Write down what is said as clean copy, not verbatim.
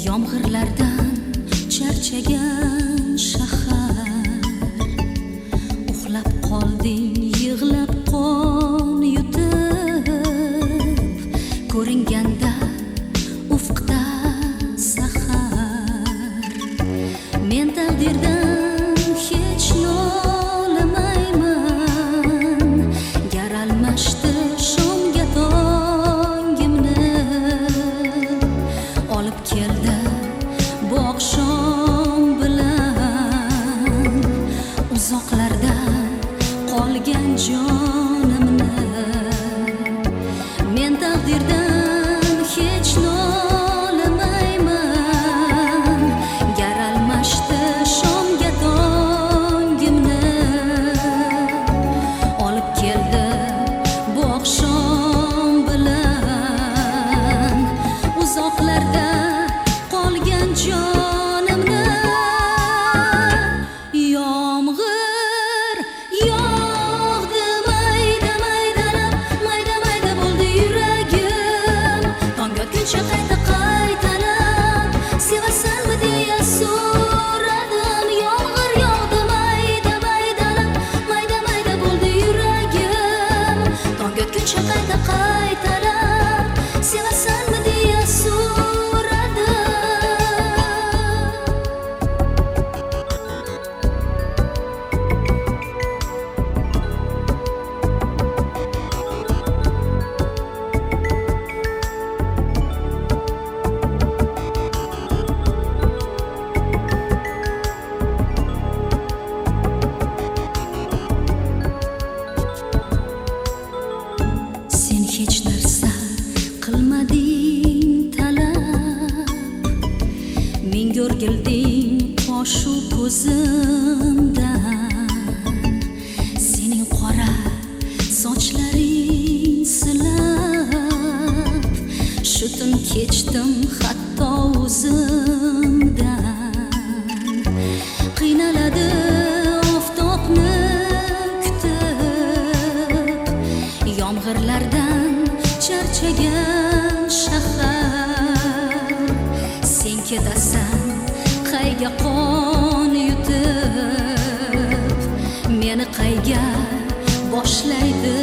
Yomg'irlardan charchagan shahar, uxlab qolding yig'lab qon yutib, ko'ringanda ufqda sahar. Men taqdirdan hech nolimayman, gar almashdi shomga tongimni, olib keldi bu oqshom bilan uzoqlarda qolgan jonimni. Men taqdirdan hech nolimayman, gar almashdi shomga tongimni, olib keldi bu oqshom bilan uzoqlarda qolgan jonimni. Yomg'ir yog'di mayda maydalab, mayda mayda bo'ldi yuragim. Tong otguncha qayta qaytalab sevasanmi deya so'radim. Yomg'ir yog'di mayda maydalab, mayda mayda bo'ldi yuragim. Tong otguncha qayta qaytalab sevasanmi deya so'radim. Sen hech narsa qilmading talab, menga o'rgilding qoshu ko'zimdan. Sening qora sochlaring silab, shu tun kechdim hatto o'zimdan. Qiynaladi oftobni kutib, yomg'irlardan charchagan shahar. Sen ketasan qayga qon yutib, meni qayga boshlaydi